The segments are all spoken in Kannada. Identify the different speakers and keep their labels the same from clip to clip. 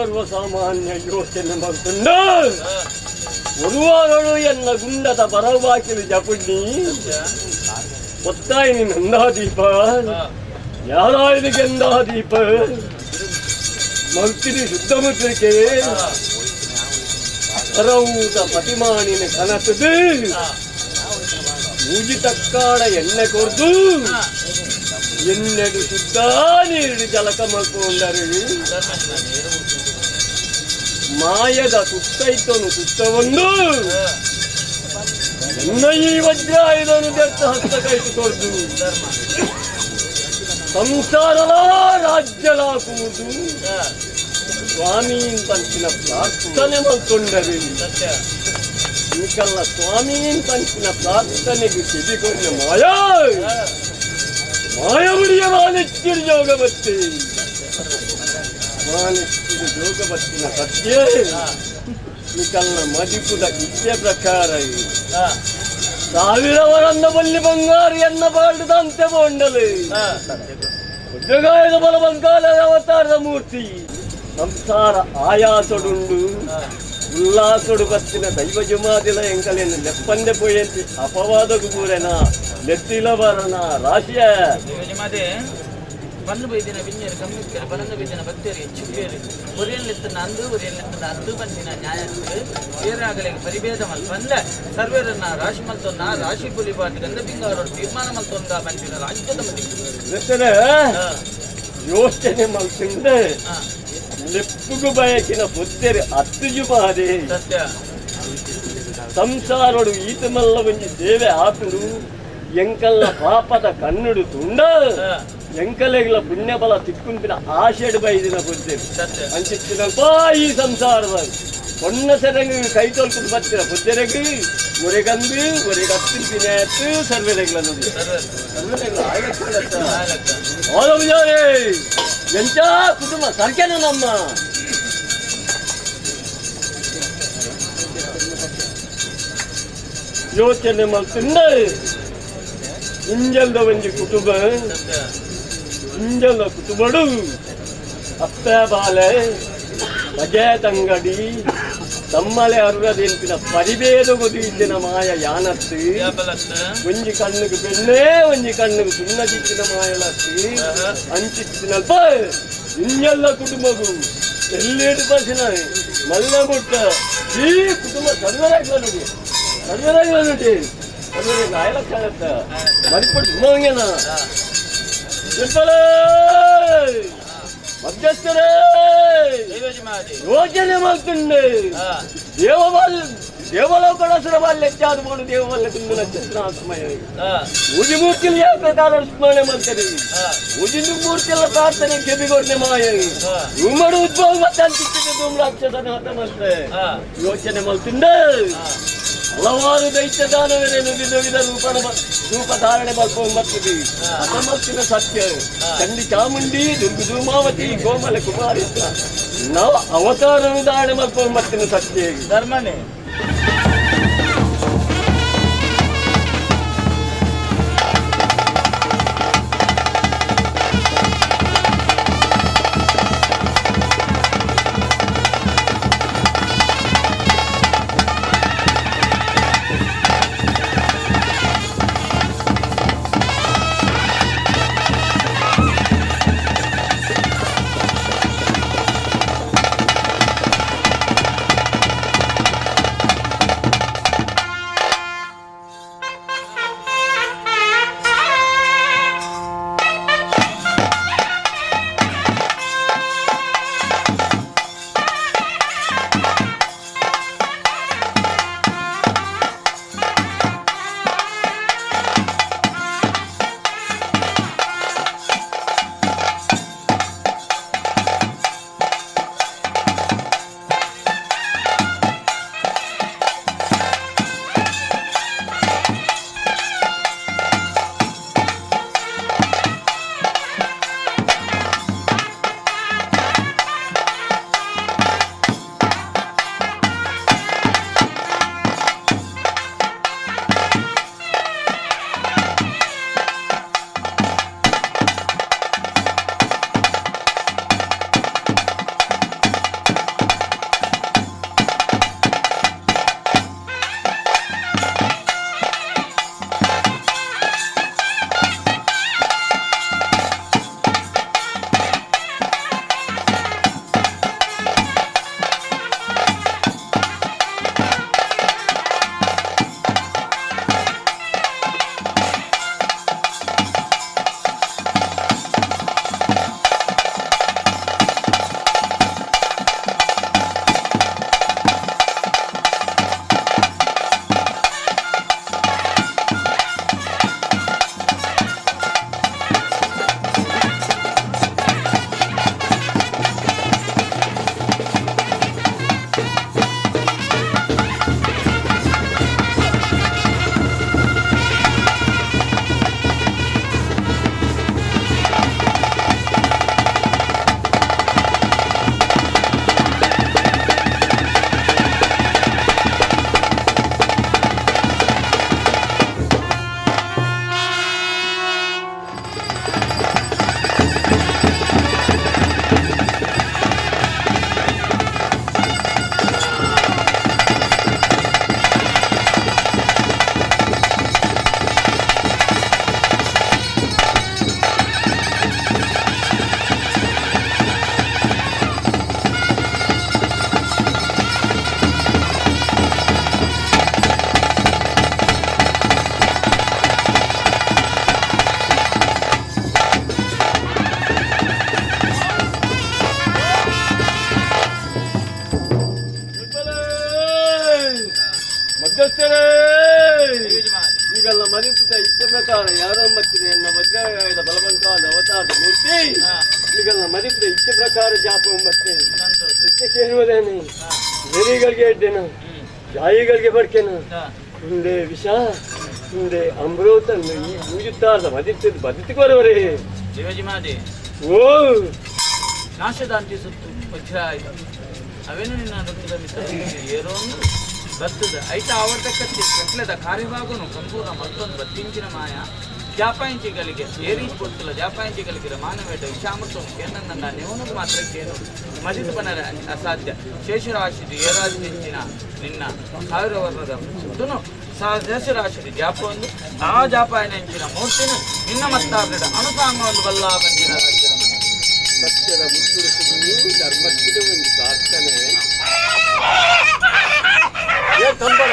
Speaker 1: ಸರ್ವಸಾಮಾನ್ಯ ಯೋಚನೆ ಮಾಡ್ಕೊಂಡು ಒರುವಾರಳು ಎನ್ನ ಗುಂಡದ ಬರವಾಕಿಲು ಜಪುಡ್ನಿ ಒತ್ತಾಯಿ ನಂದಾದೀಪ ಯಾರಾಯ್ದು ಗೆಂದಾದೀಪ ಮಲ್ತಿನಿ ಶುದ್ಧಮುದ್ರಿಕೆ ಅರೌತ ಪತಿಮಾನಿನ ಕನಸದು ಮೂಜಿ ತಕ್ಕಾಡ ಎಣ್ಣೆ ಕೊರ್ದು ಎನ್ನೆಡು ಶುದ್ಧ ನೀರು ಜಲಕ ಮಲ್ಕೊಂಡರು ಮಾಯದ ತುತ್ತೈತನು ತುತ್ತವನ್ನು ಎನ್ನ ಈ ವಜ್ರಾಯುಧನು ದೆತ್ತ ಹಸ್ತ ಕೈತುಕೊಂಡು ಸಂಸಾರಲ ರಾಜ್ಯಲಾಕುವುದು ಸ್ವಾಮಿ ಪಂಚಿನ ಪ್ರಾರ್ಥನೆ ಮಲ್ಕೊಂಡರು ಈಕಲ್ಲ ಸ್ವಾಮಿ ಪಂಚಿನ ಪ್ರಾರ್ಥನೆಗೆ ಕಿವಿಗೊಂಡ ಮಾಯವಡಿಯ ಮಾನೆಚ್ಚಿರು ಯೋಗವತ್ತೆ ಮಾನೆಚ್ಚಿರು ಯೋಗವತ್ತಿನ ಸತ್ಯ ಈಕಲ್ಲ ಮದಿಪುದ ಇಚ್ಛೆ ಪ್ರಕಾರ ಸಾವಿರವರನ್ನ ಬಲ್ಲಿ ಬಂಗಾರು ಎನ್ನ ಬಾಳ್ದಂತೆ ಬೋಂಡಲು ಉದ್ಯೋಗಾಯದ ಬಲ ಬಂಗಾಲದ ಅವತಾರದ ಮೂರ್ತಿ ಸಂಸಾರ ಆಯಾಸೊಡುಂಡು ಉಲ್ಲಾಸೊಡು ಬತ್ತಿನ ದೈವ ಜುಮಾದಿಲ ಎಂಕಲೇನು ಲೆಪ್ಪಂದೆ ಪೋಯಂತಿ ಅಪವಾದకు ಗುರೆನ ಲೆತ್ತಿಲ ಬರನ ರಾಶಿಯ
Speaker 2: பல்லு பைத்தின விஞ்ஞர் கம்மிக்கிற பலந்த பைத்தின பக்தர் சுவேறு ஒரியல்லித்தன அந்து ஒரியல்லித்தன அந்து பந்தின ನ್ಯಾಯಕ್ಕೆ ಬೇರಾಗಲಿ ಪರಿಭೇದಮಲ್ ಬಂದ ಸರ್ವೇರನ್ನ ರಾಶಿ ಮಲ್ತೊನ್ನ ರಾಶಿ ಪುಲಿಪಾಟಿ ಗಂಧ ಬಿಂಗಾರರು ತೀರ್ಮಾನ ಮಲ್ತೊಂದ ಬಂದಿನ ರಾಜ್ಯದ
Speaker 1: ಮಧ್ಯೆ ಯೋಚನೆ ಮಲ್ತಿಂದ ಲೆಪ್ಪುಗು ಬಯಕಿನ ಬುದ್ಧರು ಅತ್ತುಜು ಬಾದೆ
Speaker 2: ಸತ್ಯ
Speaker 1: ಸಂಸಾರಡು ಈತ ಮಲ್ಲ ಒಂಜಿ ಸೇವೆ ಆತುಡು ಎಂಕಲ್ಲ ಪಾಪದ ಕಣ್ಣುಡು ತುಂಡ ಎಂಕಲೆಗಳ ಪುಣ್ಯಬಲ ತಿಕ್ಕೊಂಪಿನ ಆಷೆಡು ಬೈದಿನ ಬುದ್ಧರು ಅಂಚಿತ್ತಿನಲ್ಪ ಈ ಸಂಸಾರದ பொண்ண சரங்கு கை தோல்க்கு பத்திர புத்திரக்கு ஒரு கம்பு ஒரு கத்தில் பிணைத்து சர்வரைகளை ಎಂತ ಕುಟುಂಬ ಸರ್ಕೇನ ನಮ್ಮ ಯೋಚನೆ ಮಾಡ್ತಿಂದ ಇಂಜಲ್ದ ಒಂಜಿ ಕುಟುಂಬ ಇಂಜಲ್ದ ಕುಟುಂಬಡು ಅಪ್ಪ ಬಾಲೆ ಅಜಯ ತಂಗಡಿ ತಮ್ಮಲೆ ಅರುವದೆಂಪಿನ ಪರಿಭೇದ ಗೊದಿದ್ದಿನ ಮಾಯ ಯಾನತ್ತು ಒಂಜಿ ಕಣ್ಣುಗು ಬೆಣ್ಣೆ ಒಂಜಿ ಕಣ್ಣುಗು ಸುಣ್ಣ ದಿಕ್ಕಿನ ಮಾಯಲತ್ತು ಅಂಚಿತ್ತಿನಲ್ಪ ಇನ್ನೆಲ್ಲ ಕುಟುಂಬಗು ಎಲ್ಲೇಡು ಬಸಿನ ಮಲ್ಲ ಮುಟ್ಟ ಈ ಕುಟುಂಬ ಸರ್ವರಾಗ್ಲ ನೋಡಿ ಸರ್ವರಾಗ್ಲ ಆಯಲಕ್ಕಾಗತ್ತ ಮರಿಪಟ್ಟು ಸುಮ್ಮಂಗೇನ ಮಧ್ಯಸ್ಥರೇ ಯೋಚನೆ ಮಾಡ್ತಂಡೆ ದೇವಲೋಕಡಸರ ಬಾಲ್ಯಕ್ಕಾದ ಮಾಡು ದೇವವಲ್ಲ ತುಂಬ ನಕ್ಷತ್ರಾಸ್ಮಯ ಉಜಿ ಮೂರ್ತಿಯಲ್ಲಿ ಯಾವ ಪ್ರಕಾರ ಸ್ಮರಣೆ ಮಾಡ್ತಾರೆ ಉಜಿಂದು ಮೂರ್ತಿಯಲ್ಲ ಪ್ರಾರ್ಥನೆ ಕೆಬಿಗೊಡ್ನೆ ಮಾಯ ಉಮ್ಮಡು ಉದ್ಭವ ಮತ್ತೆ ಅಂತಿಟ್ಟಿದೆ ತುಂಬ ರಾಕ್ಷಸನ ಹತ ಮತ್ತೆ ಯೋಚನೆ ಮಾಡ್ತಿಂಡೆ ಹಲವಾರು ದೈತ್ಯ ದಾನವೇನೇನು ವಿಧ ವಿಧ ರೂಪ ಧಾರಣೆ ಮಾಡ್ಕೊಂಡ್ಬರ್ತದೆ ಅಸಮಸ್ತಿನ ಸತ್ಯ ಚಂಡಿ ಚಾಮುಂಡಿ ದುರ್ಗುಧೂಮಾವತಿ ಗೋಮಲ ಕುಮಾರಿ ನಾವು ಅವತಾರನು ಧಾರಣೆ ಮಾಡ್ಕೊಂಡ್ಬರ್ತೀನಿ ಸತ್ಯ ಧರ್ಮನೇ ಬರ್ತಾರೆ
Speaker 2: ಯಜಮಾನ
Speaker 1: ಈಗೆಲ್ಲ ಮರಿಪುತ ಇಷ್ಟ ಪ್ರಕಾರ ಯಾರೋ ಮತ್ತಿದೆ ಎನ್ನ ವಜ್ರಾಯುಧ ಬಲವಂತವಾದ ಅವತಾರದ ಮೂರ್ತಿ ಈಗೆಲ್ಲ ಮರಿಪುತ ಇಷ್ಟ ಪ್ರಕಾರ ಜಾಪ ಮತ್ತೆ
Speaker 2: ಸಂತೋಷ
Speaker 1: ಇಷ್ಟ ಕೇಳುವುದೇನು ನೆರಿಗಳಿಗೆ ಇದ್ದೇನು ಜಾಯಿಗಳಿಗೆ ಬರ್ಕೇನು ಮುಂದೆ ವಿಷ ಮುಂದೆ ಅಮೃತನ್ನು ಈ ಪೂಜುತ್ತಾದ ಮದಿತ್ತು ಬದುಕುವರವರೇ
Speaker 2: ಯಜಮಾನೆ
Speaker 1: ಓ
Speaker 2: ನಾಶದಾಂತಿ ಸುತ್ತು ವಜ್ರ ಆಯ್ತು ಅವೇನು ನಿನ್ನ ನೃತ್ಯದ ಮಿತ್ರ ಏರೋನು ಬರ್ತದ ಐತ ಆವರ್ತಕತ್ತೆ ಕಟ್ಲದ ಕಾರ್ಯವಾಗುನು ಸಂಪೂರ್ಣ ಮತ್ತೊಂದು ಬತ್ತಿಂಚಿನ ಮಾಯ ಜಾಪಾಯಿಂಚಿಗಳಿಗೆ ಏರೀಚ್ ಗೊತ್ತಿಲ್ಲ ಜಾಪಾಯಿಂಚಿಗಳಿಗೆ ಮಾನವೇಟ ವಿಷಾಮೃತವನ್ನು ಕೇನನ್ನ ನೆವನದು ಮಾತ್ರ ಕೇನು ಮದಿತು ಬನರ ಅಸಾಧ್ಯ ಶೇಷರಾಶಿದು ಏರಾಜಿನ ನಿನ್ನ ಸಾವಿರ ವರ್ಣದ ಸುತ್ತನು ಶೇಷರಾಶಿದು ಜಾಪವೊಂದು ಆ ಜಾಪಾಯನೆಂಚಿನ ಮೂರ್ತಿನು ನಿನ್ನ ಮತ್ತಾರ್ಗಡ ಅನುಸಾಂಗವನ್ನು ಬಲ್ಲ ಬಂದಿನ ರಾಜ್ಯದ
Speaker 1: ಸತ್ಯದ ಮುತ್ತುರಿಸುವುದು ಧರ್ಮಕ್ಕಿದ ಒಂದು ಪ್ರಾರ್ಥನೆ ಕಂಬಳ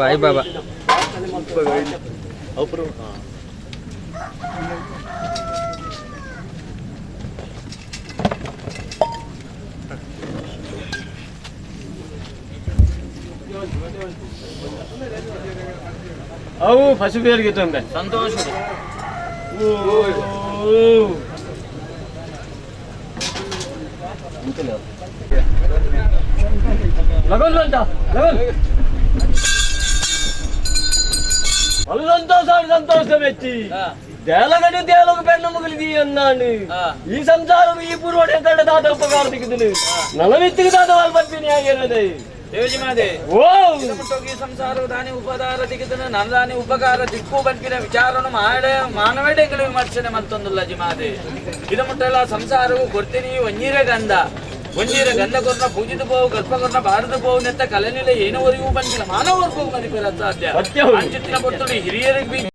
Speaker 3: Ay baba.
Speaker 1: ಅವು ಪಶುಬೇರಿಗೆ ತೊಂದರೆ
Speaker 2: ಸಂತೋಷ
Speaker 1: ಲಗನ್ ಅಂತ ಲಗನ್ ಅದು ಸಂತೋಷ ಮೆಚ್ಚಿ ದೇಲಗಡೆ ದೇಲಗ ಬೆನ್ನು ಮುಗಲಿದಿ ಅನ್ನಾನು ಈ ಸಂಸಾರವು ಈ ಪೂರ್ವಡೆ ಕಡೆ ದಾದ ಉಪಕಾರ ತೆಗೆದನು ನಲವಿತ್ತಿಗೆ ದಾದ ವಾಲ್ ಬರ್ತೀನಿ ಆಗಿರದೆ
Speaker 2: ದೇವಜಿಮಾದೆ
Speaker 1: ಓ
Speaker 2: ಈ ಸಂಸಾರವು ದಾನಿ ಉಪಕಾರ ತೆಗೆದನು ನನ್ನ ದಾನಿ ಉಪಕಾರ ದಿಕ್ಕು ಬಂದಿನ ವಿಚಾರನು ಮಾನವೇಡೆಗಳು ವಿಮರ್ಶನೆ ಮತ್ತೊಂದು ಜಿಮಾದೆ ಇದು ಮುಟ್ಟಲ್ಲ ಸಂಸಾರವು ಕೊಡ್ತೀನಿ ಒಂಜೀರ ಗಂಧ ಕೊರ್ನ ಪೂಜಿತ ಬೋವು ಗರ್ಭ ಕೊರ್ನ ಭಾರತ ಬೋವು ನೆತ್ತ ಕಲೆನಿಲ್ಲ ಏನವರೆಗೂ ಬಂದಿಲ್ಲ ಮಾನವರ್ಗೂ ಮದಿಪರ ಸಾಧ್ಯ ಅಂಚಿತ್ತಿನ ಪೊತ್ತುಡು ಹಿರಿಯರಿಗೆ